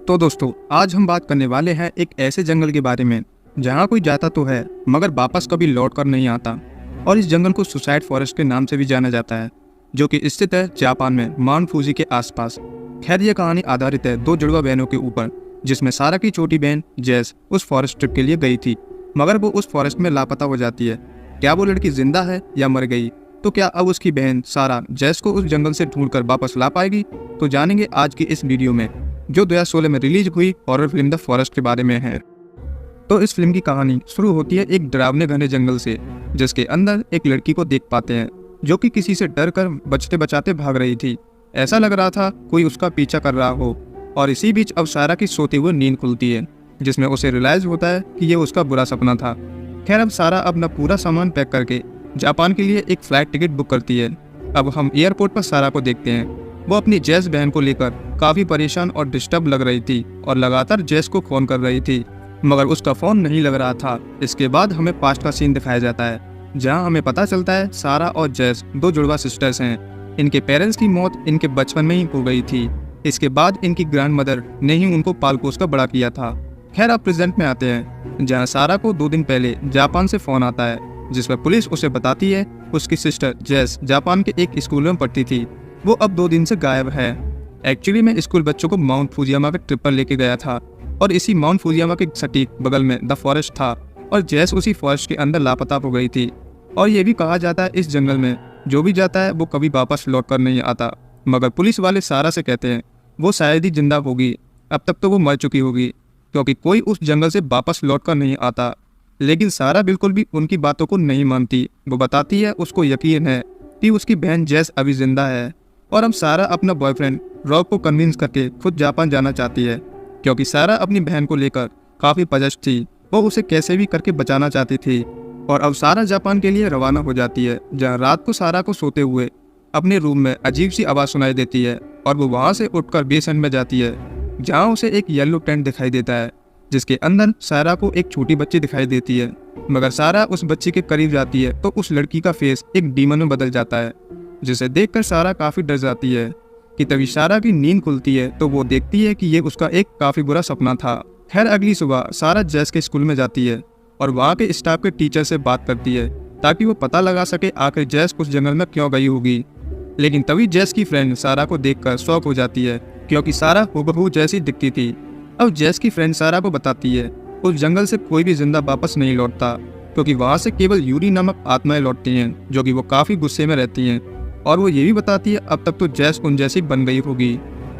तो दोस्तों, आज हम बात करने वाले हैं एक ऐसे जंगल के बारे में जहाँ कोई जाता तो है मगर वापस कभी लौट कर नहीं आता। और इस जंगल को सुसाइड फॉरेस्ट के नाम से भी जाना जाता है, जो कि स्थित है जापान में माउंट फूजी के आसपास। खैर, यह कहानी आधारित है दो जुड़वा बहनों के ऊपर, जिसमें सारा की छोटी बहन जैस उस फॉरेस्ट ट्रिप के लिए गई थी, मगर वो उस फॉरेस्ट में लापता हो जाती है। क्या वो लड़की जिंदा है या मर गई? तो क्या अब उसकी बहन सारा जैस को उस जंगल से ढूंढकर वापस ला पाएगी? तो जानेंगे आज की इस वीडियो में, जो 2016 में रिलीज हुई हॉरर फिल्म द फॉरेस्ट के बारे में है। तो इस फिल्म की कहानी शुरू होती है एक डरावने घने जंगल से, जिसके अंदर एक लड़की को देख पाते हैं जो कि किसी से डर कर बचते बचाते भाग रही थी। ऐसा लग रहा था कोई उसका पीछा कर रहा हो। और इसी बीच अब सारा की सोते हुए नींद खुलती है, जिसमें उसे रियलाइज होता है कि ये उसका बुरा सपना था। खैर, अब सारा अपना पूरा सामान पैक करके जापान के लिए एक फ्लाइट टिकट बुक करती है। अब हम एयरपोर्ट पर सारा को देखते हैं। वो अपनी जैस बहन को लेकर काफी परेशान और डिस्टर्ब लग रही थी और लगातार जैस को फोन कर रही थी, मगर उसका फोन नहीं लग रहा था। इसके बाद हमें पास्ट का सीन दिखाया जाता है, जहां हमें पता चलता है सारा और जैस दो जुड़वा सिस्टर्स हैं। इनके पेरेंट्स की मौत इनके बचपन में ही हो गई थी। इसके बाद इनकी ग्रैंड मदर ने ही उनको पाल पोस कर बड़ा किया था। खैर, अब प्रेजेंट में आते हैं, जहाँ सारा को 2 दिन पहले जापान से फोन आता है, जिसमें पुलिस उसे बताती है उसकी सिस्टर जैस जापान के एक स्कूल में पढ़ती थी, वो अब 2 दिन से गायब है। एक्चुअली मैं स्कूल बच्चों को माउंट फूजियामा के ट्रिप पर लेके गया था, और इसी माउंट फूजियामा के सटीक बगल में द फॉरेस्ट था, और जैस उसी फॉरेस्ट के अंदर लापता हो गई थी। और ये भी कहा जाता है इस जंगल में जो भी जाता है वो कभी वापस लौट कर नहीं आता। मगर पुलिस वाले सारा से कहते हैं वो शायद ही जिंदा होगी, अब तक तो वो मर चुकी होगी, क्योंकि कोई उस जंगल से वापस लौट कर नहीं आता। लेकिन सारा बिल्कुल भी उनकी बातों को नहीं मानती। वो बताती है उसको यकीन है कि उसकी बहन जैस अभी जिंदा है। और अब सारा अपना बॉयफ्रेंड रॉब को कन्विंस करके खुद जापान जाना चाहती है, क्योंकि सारा अपनी बहन को लेकर काफ़ी पजेस्ट थी। वो उसे कैसे भी करके बचाना चाहती थी। और अब सारा जापान के लिए रवाना हो जाती है, जहाँ रात को सारा को सोते हुए अपने रूम में अजीब सी आवाज़ सुनाई देती है, और वो वहाँ से उठकर बेसमेंट में जाती है, जहाँ उसे एक येलो टेंट दिखाई देता है, जिसके अंदर सारा को एक छोटी बच्ची दिखाई देती है। मगर सारा उस बच्ची के करीब जाती है तो उस लड़की का फेस एक डीमन में बदल जाता है, जिसे देखकर सारा काफ़ी डर जाती है। कि तभी सारा की नींद खुलती है तो वो देखती है कि ये उसका एक काफ़ी बुरा सपना था। खैर, अगली सुबह सारा जैस के स्कूल में जाती है और वहाँ के स्टाफ के टीचर से बात करती है, ताकि वो पता लगा सके आखिर जैस उस जंगल में क्यों गई होगी। लेकिन तभी जैस की फ्रेंड सारा को देखकर शॉक हो जाती है, क्योंकि सारा हूबहू जैसी दिखती थी। अब जैस की फ्रेंड सारा को बताती है उस जंगल से कोई भी जिंदा वापस नहीं लौटता, क्योंकि वहाँ से केवल यूरी नामक आत्माएं लौटती हैं, जो कि वो काफ़ी गुस्से में रहती हैं। और वो ये भी बताती है अब तक तो जैस उन जैसी बन गई होगी।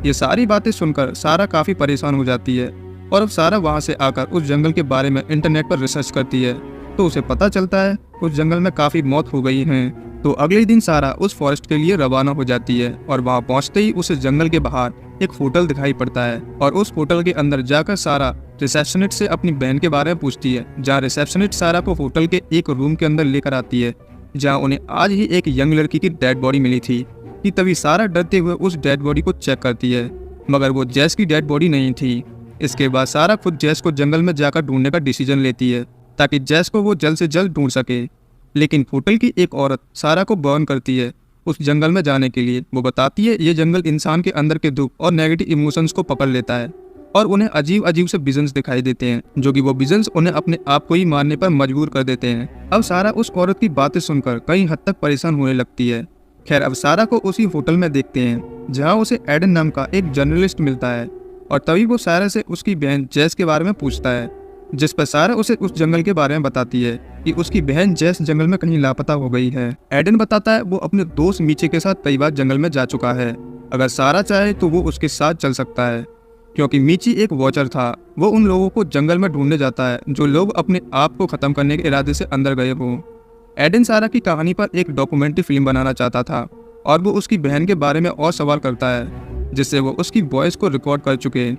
ये सारी बातें सुनकर सारा काफ़ी परेशान हो जाती है, और अब सारा वहाँ से आकर उस जंगल के बारे में इंटरनेट पर रिसर्च करती है, तो उसे पता चलता है उस जंगल में काफ़ी मौत हो गई हैं। तो अगले दिन सारा उस फॉरेस्ट के लिए रवाना हो जाती है, और वहाँ पहुँचते ही उसे जंगल के बाहर एक होटल दिखाई पड़ता है, और उस होटल के अंदर जाकर सारा रिसेप्शनिस्ट से अपनी बहन के बारे में पूछती है, जहाँ रिसेप्शनिस्ट सारा को होटल के एक रूम के अंदर लेकर आती है, जहाँ उन्हें आज ही एक यंग लड़की की डेड बॉडी मिली थी। कि तभी सारा डरते हुए उस डेड बॉडी को चेक करती है, मगर वो जैस की डेड बॉडी नहीं थी। इसके बाद सारा खुद जैस को जंगल में जाकर ढूंढने का डिसीजन लेती है, ताकि जैस को वो जल्द से जल्द ढूंढ सके। लेकिन होटल की एक औरत सारा को बर्न करती है उस जंगल में जाने के लिए। वो बताती है ये जंगल इंसान के अंदर के दुख और नेगेटिव इमोशंस को पकड़ लेता है, और उन्हें अजीब अजीब से विजन्स दिखाई देते हैं, जो कि वो विजन्स उन्हें अपने आप को ही मारने पर मजबूर कर देते हैं। अब सारा उस औरत की बातें सुनकर कई हद तक परेशान होने लगती है। खैर, अब सारा को उसी होटल में देखते हैं, जहाँ उसे एडन नाम का एक जर्नलिस्ट मिलता है, और तभी वो सारा से उसकी बहन जैस के बारे में पूछता है, जिस पर सारा उसे उस जंगल के बारे में बताती है कि उसकी बहन जैस जंगल में कहीं लापता हो गई है। एडन बताता है वो अपने दोस्त मीचे के साथ कई बार जंगल में जा चुका है, अगर सारा चाहे तो वो उसके साथ चल सकता है, क्योंकि मीची एक वॉचर था। वो उन लोगों को जंगल में ढूंढने जाता है जो लोग अपने आप को खत्म करने के इरादे से अंदर गए हों। एडन सारा की कहानी पर एक डॉक्यूमेंट्री फिल्म बनाना चाहता था, और वो उसकी बहन के बारे में और सवाल करता है, जिससे वो उसकी वॉइस को रिकॉर्ड कर चुके।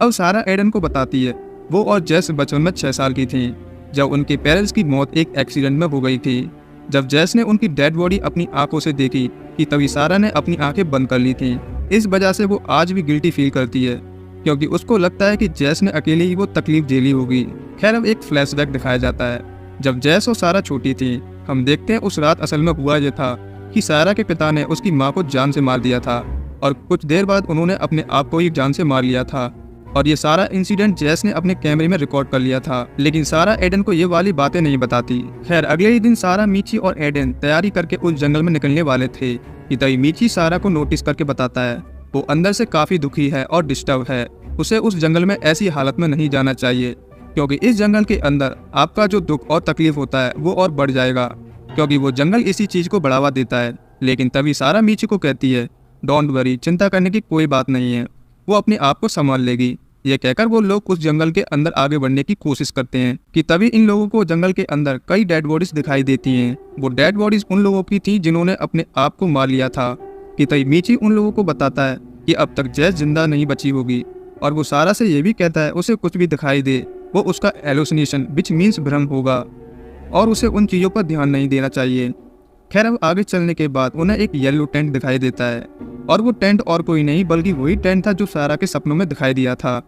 अब सारा एडन को बताती है वो और जैस बचपन में 6 साल की थी, जब उनके पेरेंट्स की मौत एक एक्सीडेंट में हो गई थी। जब जैस ने उनकी डेड बॉडी अपनी आंखों से देखी कि तभी सारा ने अपनी आंखें बंद कर ली थी। इस वजह से वो आज भी गिल्टी फील करती है, क्योंकि उसको लगता है कि जैस ने अकेले ही वो तकलीफ झेली होगी। खैर, अब एक फ्लैशबैक दिखाया जाता है जब जैस और सारा छोटी थी। हम देखते हैं उस रात असल में हुआ यह था कि सारा के पिता ने उसकी माँ को जान से मार दिया था, और कुछ देर बाद उन्होंने अपने आप को ही जान से मार लिया था। और ये सारा इंसिडेंट जेस ने अपने कैमरे में रिकॉर्ड कर लिया था, लेकिन सारा एडन को ये वाली बातें नहीं बताती। खैर अगले ही दिन सारा, मीची और एडन तैयारी करके उस जंगल में निकलने वाले थे कि तभी मीची सारा को नोटिस करके बताता है वो अंदर से काफी दुखी है और डिस्टर्ब है। उसे उस जंगल में ऐसी हालत में नहीं जाना चाहिए, क्योंकि इस जंगल के अंदर आपका जो दुख और तकलीफ होता है वो और बढ़ जाएगा, क्योंकि वो जंगल इसी चीज को बढ़ावा देता है। लेकिन तभी सारा मीची को कहती है डोंट वरी, चिंता करने की कोई बात नहीं है, वो अपने आप को संभाल लेगी। ये कहकर वो लोग उस जंगल के अंदर आगे बढ़ने की कोशिश करते हैं कि तभी इन लोगों को जंगल के अंदर कई डेड बॉडीज दिखाई देती हैं। वो डेड बॉडीज उन लोगों की थी जिन्होंने अपने आप को मार लिया था। कि तभी मीची उन लोगों को बताता है कि अब तक जेस जिंदा नहीं बची होगी, और वो सारा से ये भी कहता है उसे कुछ भी दिखाई दे वो उसका एलोसिनेशन विच मीन्स भ्रम होगा और उसे उन चीज़ों पर ध्यान नहीं देना चाहिए। खैर अब आगे चलने के बाद उन्हें एक येलो टेंट दिखाई देता है, और वो टेंट और कोई नहीं बल्कि वही टेंट था जो सारा के सपनों में दिखाई दिया था।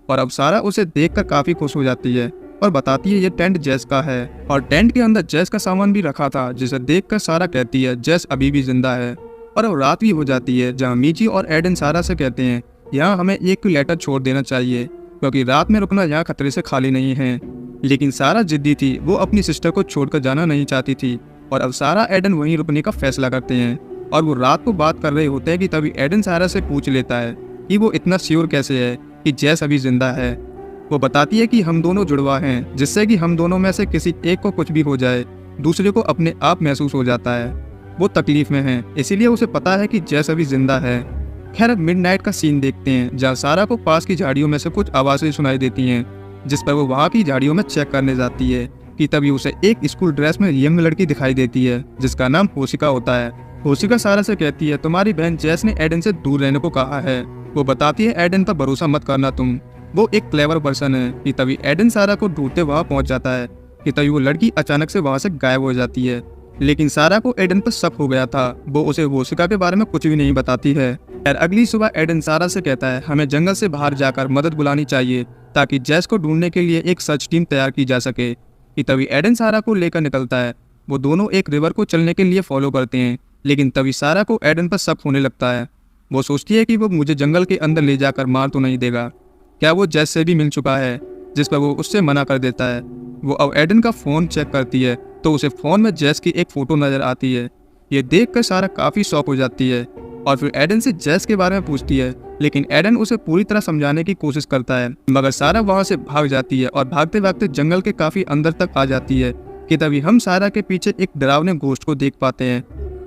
और अब सारा उसे देखकर काफ़ी खुश हो जाती है और बताती है ये टेंट जेस का है, और टेंट के अंदर जेस का सामान भी रखा था, जिसे देखकर सारा कहती है जेस अभी भी जिंदा है। और अब रात भी हो जाती है, जहाँ मीची और एडन सारा से कहते हैं यहाँ हमें एक लेटर छोड़ देना चाहिए, क्योंकि रात में रुकना यहाँ खतरे से खाली नहीं है। लेकिन सारा जिद्दी थी, वो अपनी सिस्टर को छोड़कर जाना नहीं चाहती थी, और अब सारा एडन वहीं रुकने का फैसला करते हैं। और वो रात को बात कर रहे होते हैं कि तभी एडन सारा से पूछ लेता है कि वो इतना श्योर कैसे है कि जेस अभी जिंदा है। वो बताती है कि हम दोनों जुड़वा हैं, जिससे कि हम दोनों में से किसी एक को कुछ भी हो जाए दूसरे को अपने आप महसूस हो जाता है। वो तकलीफ में है, इसीलिए उसे पता है कि जेस अभी जिंदा है। खैर अब मिडनाइट का सीन देखते हैं, जहाँ सारा को पास की झाड़ियों में से कुछ आवाज़ें सुनाई देती हैं, जिस पर वो वहाँ की झाड़ियों में चेक करने जाती है कि तभी उसे एक स्कूल ड्रेस में यंग लड़की दिखाई देती है, जिसका नाम होशिका होता है। होशिका सारा से कहती है तुम्हारी बहन जेस ने एडन से दूर रहने को कहा है। वो बताती है एडन पर भरोसा मत करना तुम, वो एक क्लेवर पर्सन है। कि तभी एडन सारा को ढूंढते वहाँ पहुँच जाता है कि तभी वो लड़की अचानक से वहाँ से गायब हो जाती है। लेकिन सारा को एडन पर शक हो गया था, वो उसे होशिका के बारे में कुछ भी नहीं बताती है। यार अगली सुबह एडन सारा से कहता है हमें जंगल से बाहर जाकर मदद बुलानी चाहिए ताकि जेस को ढूंढने के लिए एक सर्च टीम तैयार की जा सके। कि तभी एडन सारा को लेकर निकलता है। वो दोनों एक रिवर को चलने के लिए फॉलो करते हैं, लेकिन तभी सारा को एडन पर शक होने लगता है। वो सोचती है कि वो मुझे जंगल के अंदर ले जाकर मार तो नहीं देगा, क्या वो जेस से भी मिल चुका है, जिस पर वो उससे मना कर देता है। वो अब एडन का फ़ोन चेक करती है तो उसे फ़ोन में जेस की एक फ़ोटो नज़र आती है। ये देखकर सारा काफ़ी शॉक हो जाती है और फिर एडन से जेस के बारे में पूछती है, लेकिन एडन उसे पूरी तरह समझाने की कोशिश करता है, मगर सारा वहाँ से भाग जाती है और भागते भागते जंगल के काफ़ी अंदर तक आ जाती है। कि तभी हम सारा के पीछे एक डरावने घोस्ट को देख पाते हैं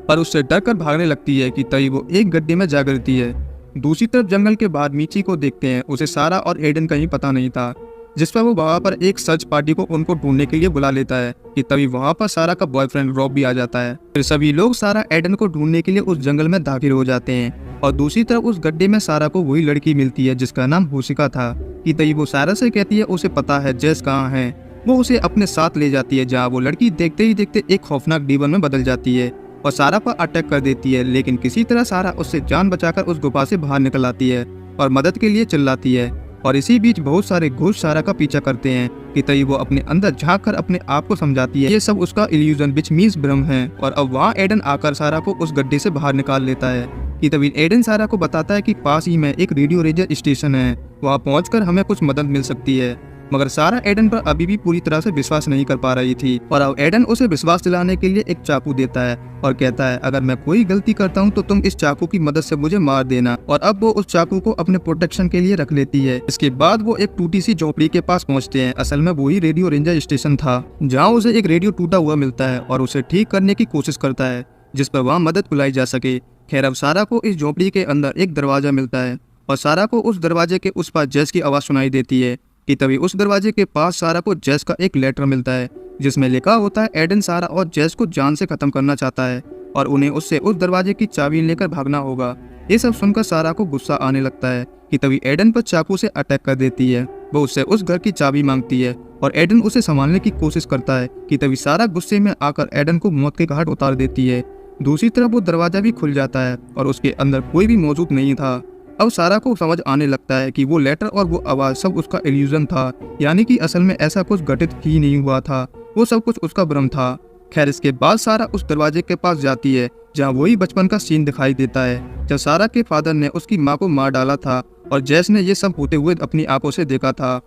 और उससे डर कर भागने लगती है। कि तभी वो एक गड्ढे में जा गिरती है। दूसरी तरफ जंगल के बाद मीची को देखते हैं, उसे सारा और एडन कहीं पता नहीं था, जिस पर वो वहाँ पर एक सर्च पार्टी को उनको ढूंढने के लिए बुला लेता है। कि तभी वहाँ पर सारा का बॉयफ्रेंड रॉब भी आ जाता है। फिर सभी लोग सारा एडन को ढूंढने के लिए उस जंगल में दाखिल हो जाते हैं और दूसरी तरफ उस गड्ढे में सारा को वही लड़की मिलती है जिसका नाम होशिका था। कि तभी वो सारा से कहती है उसे पता है जेस कहाँ है। वो उसे अपने साथ ले जाती है, जहाँ वो लड़की देखते ही देखते एक खौफनाक डीमन में बदल जाती है और सारा पर अटैक कर देती है। लेकिन किसी तरह सारा उससे जान बचाकर उस गुफा से बाहर निकल आती है और मदद के लिए चिल्लाती है। और इसी बीच बहुत सारे घोस्ट सारा का पीछा करते हैं। कि तभी वो अपने अंदर झांक कर अपने आप को समझाती है ये सब उसका इल्यूजन विच मीन्स भ्रम है। और अब वहाँ एडन आकर सारा को उस गड्ढे से बाहर निकाल लेता है। कि तभी एडन सारा को बताता है कि पास ही में एक रेडियो रेंजर स्टेशन है, वहाँ पहुंचकर हमें कुछ मदद मिल सकती है। मगर सारा एडन पर अभी भी पूरी तरह से विश्वास नहीं कर पा रही थी और अब एडन उसे विश्वास दिलाने के लिए एक चाकू देता है और कहता है अगर मैं कोई गलती करता हूँ तो तुम इस चाकू की मदद से मुझे मार देना। और अब वो उस चाकू को अपने प्रोटेक्शन के लिए रख लेती है। इसके बाद वो एक टूटी सी झोपड़ी के पास पहुँचते हैं। असल में वही रेडियो रेंजर स्टेशन था, जहाँ उसे एक रेडियो टूटा हुआ मिलता है और उसे ठीक करने की कोशिश करता है, जिस पर वहाँ मदद बुलाई जा सके। खैर अब सारा को इस झोपड़ी के अंदर एक दरवाजा मिलता है और सारा को उस दरवाजे के उस पार जेस की आवाज़ सुनाई देती है। कि तभी उस दरवाजे के पास सारा को जेस का एक लेटर मिलता है, जिसमें लिखा होता है एडन सारा और जेस को जान से खत्म करना चाहता है और उन्हें उससे उस दरवाजे की चाबी लेकर भागना होगा। ये सब सुनकर सारा को गुस्सा आने लगता है। कि तभी एडन पर चाकू से अटैक कर देती है। वो उससे उस घर की चाबी मांगती है और एडन उसे संभालने की कोशिश करता है। कि तभी सारा गुस्से में आकर एडन को मौत के घाट उतार देती है। दूसरी तरफ वो दरवाजा भी खुल जाता है और उसके अंदर कोई भी मौजूद नहीं था। अब सारा को समझ आने लगता है कि वो लेटर और वो आवाज़ सब उसका इल्यूजन था, यानी कि असल में ऐसा कुछ घटित ही नहीं हुआ था, वो सब कुछ उसका भ्रम था। खैर इसके बाद सारा उस दरवाजे के पास जाती है जहाँ वही बचपन का सीन दिखाई देता है जब सारा के फादर ने उसकी माँ को मार डाला था और जेस ने ये सब होते हुए अपनी आंखों से देखा था।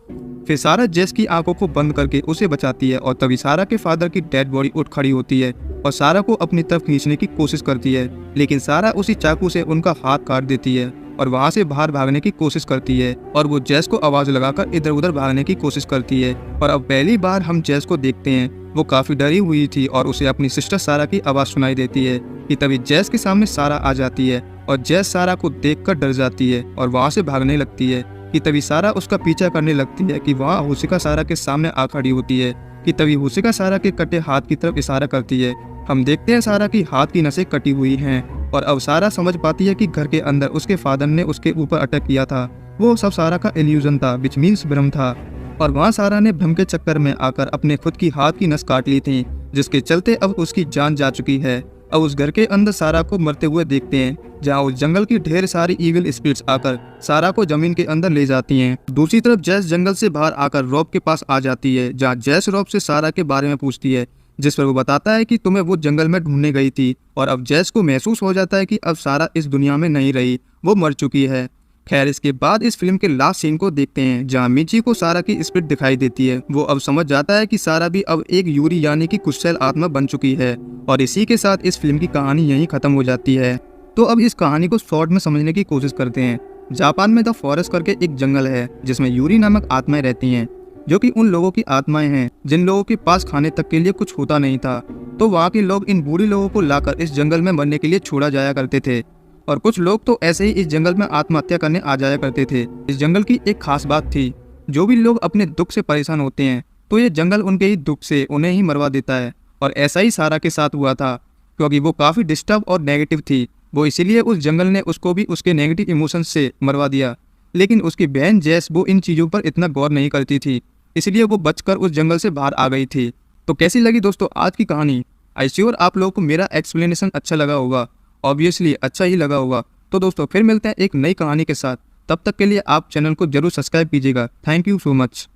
फिर सारा जेस की आंखों को बंद करके उसे बचाती है और तभी सारा के फादर की डेड बॉडी उठ खड़ी होती है और सारा को अपनी तरफ खींचने की कोशिश करती है, लेकिन सारा उसी चाकू से उनका हाथ काट देती है और वहां से बाहर भागने की कोशिश करती है और वो जेस को आवाज लगाकर इधर उधर भागने की कोशिश करती है। और अब पहली बार हम जेस को देखते हैं, वो काफी डरी हुई थी और उसे अपनी सिस्टर सारा की आवाज सुनाई देती है कि तभी जेस के सामने सारा आ जाती है और जेस सारा को देखकर डर जाती है और वहां से भागने लगती है कि तभी सारा उसका पीछा करने लगती है कि वहाँ हुसिका सारा के सामने आ खड़ी होती है कि तभी हुसिका सारा के कटे हाथ की तरफ इशारा करती है। हम देखते हैं सारा की हाथ की नसें कटी हुई हैं और अब सारा समझ पाती है कि घर के अंदर उसके फादर ने उसके ऊपर अटैक किया था, वो सब सारा का इल्यूजन था, विच मीन्स भ्रम था। और वहाँ सारा ने भ्रम के चक्कर में आकर अपने खुद की हाथ की नस काट ली थी, जिसके चलते अब उसकी जान जा चुकी है। अब उस घर के अंदर सारा को मरते हुए देखते हैं, जहाँ उस जंगल की ढेर सारी इविल स्पिरिट्स आकर सारा को जमीन के अंदर ले जाती हैं। दूसरी तरफ जैस जंगल से बाहर आकर रॉब के पास आ जाती है, जहाँ जैस रॉब से सारा के बारे में पूछती है, जिस पर वो बताता है कि तुम्हें वो जंगल में ढूंढने गई थी। और अब जैस को महसूस हो जाता है कि अब सारा इस दुनिया में नहीं रही, वो मर चुकी है। खैर, इसके बाद इस फिल्म के लास्ट सीन को देखते हैं, जहाँ मिची को सारा की स्पिरिट दिखाई देती है। वो अब समझ जाता है कि सारा भी अब एक यूरी यानी कि कुशल आत्मा बन चुकी है। और इसी के साथ इस फिल्म की कहानी यहीं खत्म हो जाती है। तो अब इस कहानी को शॉर्ट में समझने की कोशिश करते हैं। जापान में द फॉरेस्ट करके एक जंगल है, जिसमें यूरी नामक आत्माएं रहती हैं, जो कि उन लोगों की आत्माएं हैं जिन लोगों के पास खाने तक के लिए कुछ होता नहीं था। तो वहाँ के लोग इन बूढ़े लोगों को लाकर इस जंगल में मरने के लिए छोड़ा जाया करते थे, और कुछ लोग तो ऐसे ही इस जंगल में आत्महत्या करने आ जाया करते थे। इस जंगल की एक खास बात थी, जो भी लोग अपने दुख से परेशान होते हैं तो ये जंगल उनके ही दुख से उन्हें ही मरवा देता है। और ऐसा ही सारा के साथ हुआ था, क्योंकि वो काफ़ी डिस्टर्ब और नेगेटिव थी। वो इसीलिए उस जंगल ने उसको भी उसके नेगेटिव इमोशंस से मरवा दिया। लेकिन उसकी बहन जैस वो इन चीज़ों पर इतना गौर नहीं करती थी, इसलिए वो बचकर उस जंगल से बाहर आ गई थी। तो कैसी लगी दोस्तों आज की कहानी? आई श्योर आप लोगों को मेरा एक्सप्लेनेशन अच्छा लगा होगा, ऑब्वियसली अच्छा ही लगा होगा। तो दोस्तों फिर मिलते हैं एक नई कहानी के साथ, तब तक के लिए आप चैनल को जरूर सब्सक्राइब कीजिएगा। Thank you so much.